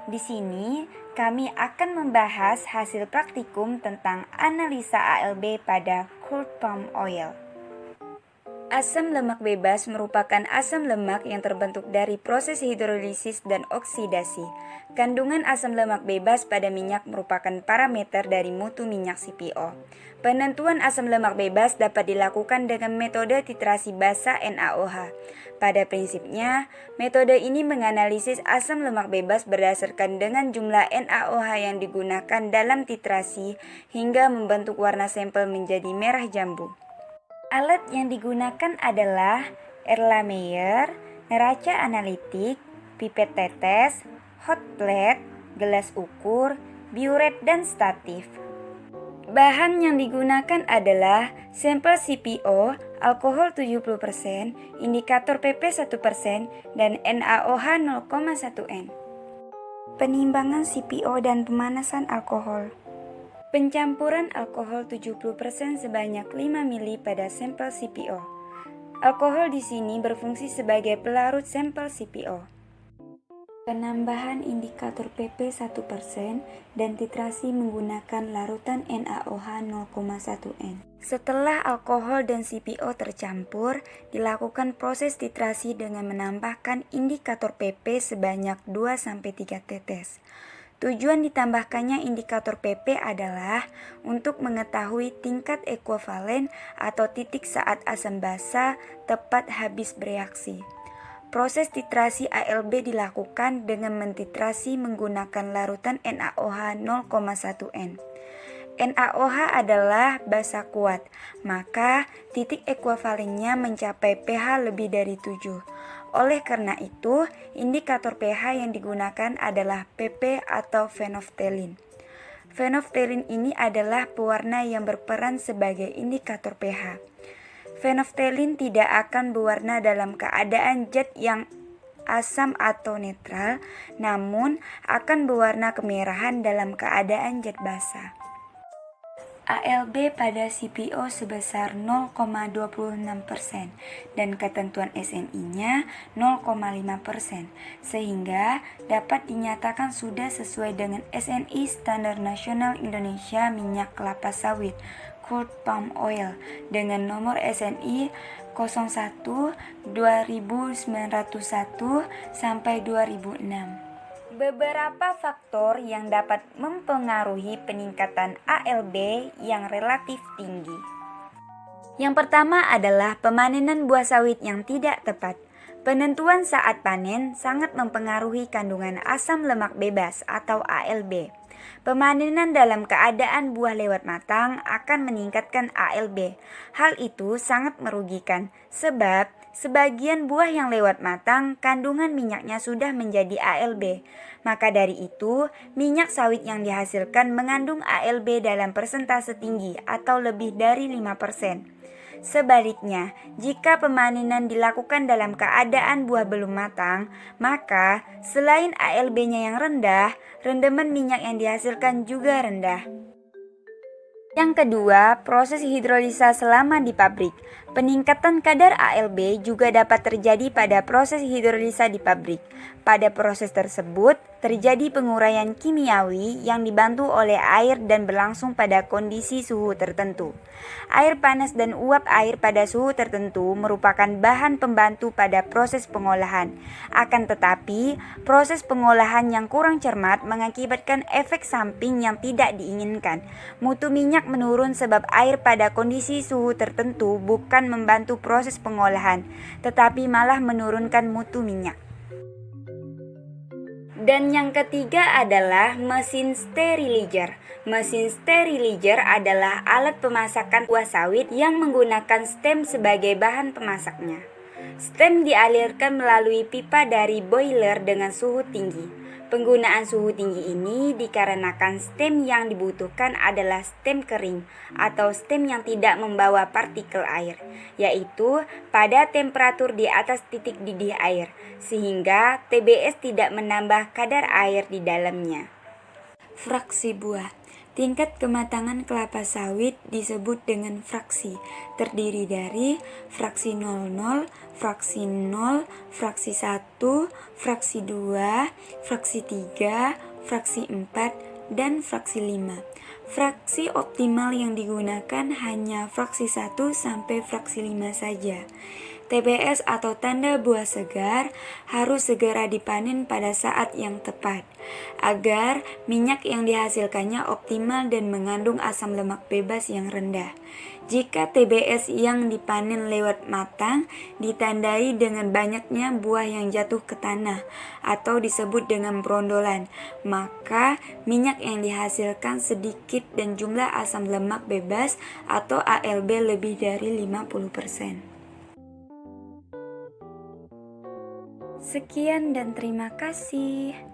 Di sini kami akan membahas hasil praktikum tentang analisa ALB pada crude palm oil. Asam lemak bebas merupakan asam lemak yang terbentuk dari proses hidrolisis dan oksidasi. Kandungan asam lemak bebas pada minyak merupakan parameter dari mutu minyak CPO. Penentuan asam lemak bebas dapat dilakukan dengan metode titrasi basa NaOH. Pada prinsipnya, metode ini menganalisis asam lemak bebas berdasarkan dengan jumlah NaOH yang digunakan dalam titrasi hingga membentuk warna sampel menjadi merah jambu. Alat yang digunakan adalah Erlenmeyer, neraca analitik, pipet tetes, hot plate, gelas ukur, biuret, dan statif. Bahan yang digunakan adalah sampel CPO, alkohol 70%, indikator PP 1%, dan NaOH 0,1 N. Penimbangan CPO dan pemanasan alkohol. Pencampuran alkohol 70% sebanyak 5 ml pada sampel CPO. Alkohol di sini berfungsi sebagai pelarut sampel CPO. Penambahan indikator PP 1% dan titrasi menggunakan larutan NaOH 0,1 N. Setelah alkohol dan CPO tercampur, dilakukan proses titrasi dengan menambahkan indikator PP sebanyak 2-3 tetes. Tujuan ditambahkannya indikator PP adalah untuk mengetahui tingkat ekuivalen atau titik saat asam basa tepat habis bereaksi. Proses titrasi ALB dilakukan dengan mentitrasi menggunakan larutan NaOH 0,1 N. NaOH adalah basa kuat, maka titik ekuivalennya mencapai pH lebih dari 7. Oleh karena itu, indikator pH yang digunakan adalah PP atau fenolftalin. Fenolftalin ini adalah pewarna yang berperan sebagai indikator pH. Fenolftalin tidak akan berwarna dalam keadaan zat yang asam atau netral, namun akan berwarna kemerahan dalam keadaan zat basa. ALB pada CPO sebesar 0,26% dan ketentuan SNI-nya 0,5%, sehingga dapat dinyatakan sudah sesuai dengan SNI Standar Nasional Indonesia Minyak Kelapa Sawit crude palm oil dengan nomor SNI 01-2901 sampai 2006. Beberapa faktor yang dapat mempengaruhi peningkatan ALB yang relatif tinggi. Yang pertama adalah pemanenan buah sawit yang tidak tepat. Penentuan saat panen sangat mempengaruhi kandungan asam lemak bebas atau ALB. Pemanenan dalam keadaan buah lewat matang akan meningkatkan ALB. Hal itu sangat merugikan sebab sebagian buah yang lewat matang kandungan minyaknya sudah menjadi ALB. Maka dari itu, minyak sawit yang dihasilkan mengandung ALB dalam persentase tinggi atau lebih dari 5%. Sebaliknya, jika pemanenan dilakukan dalam keadaan buah belum matang, maka selain ALB-nya yang rendah, rendaman minyak yang dihasilkan juga rendah. Yang kedua, proses hidrolisa selama di pabrik. Peningkatan kadar ALB juga dapat terjadi pada proses hidrolisa di pabrik. Pada proses tersebut, terjadi penguraian kimiawi yang dibantu oleh air dan berlangsung pada kondisi suhu tertentu. Air panas dan uap air pada suhu tertentu merupakan bahan pembantu pada proses pengolahan. Akan tetapi, proses pengolahan yang kurang cermat mengakibatkan efek samping yang tidak diinginkan. Mutu minyak menurun sebab air pada kondisi suhu tertentu bukan membantu proses pengolahan, tetapi malah menurunkan mutu minyak. Dan yang ketiga adalah mesin sterilizer. Mesin sterilizer adalah alat pemasakan buah sawit yang menggunakan stem sebagai bahan pemasaknya. Stem dialirkan melalui pipa dari boiler dengan suhu tinggi. Penggunaan suhu tinggi ini dikarenakan stem yang dibutuhkan adalah stem kering atau stem yang tidak membawa partikel air, yaitu pada temperatur di atas titik didih air, sehingga TBS tidak menambah kadar air di dalamnya. Fraksi buah. Tingkat kematangan kelapa sawit disebut dengan fraksi, terdiri dari fraksi 00, fraksi 0, fraksi 1, fraksi 2, fraksi 3, fraksi 4, dan fraksi 5. Fraksi optimal yang digunakan hanya fraksi 1 sampai fraksi 5 saja. TBS atau tanda buah segar harus segera dipanen pada saat yang tepat, agar minyak yang dihasilkannya optimal dan mengandung asam lemak bebas yang rendah. Jika TBS yang dipanen lewat matang ditandai dengan banyaknya buah yang jatuh ke tanah atau disebut dengan brondolan, maka minyak yang dihasilkan sedikit dan jumlah asam lemak bebas atau ALB lebih dari 50%. Sekian dan terima kasih.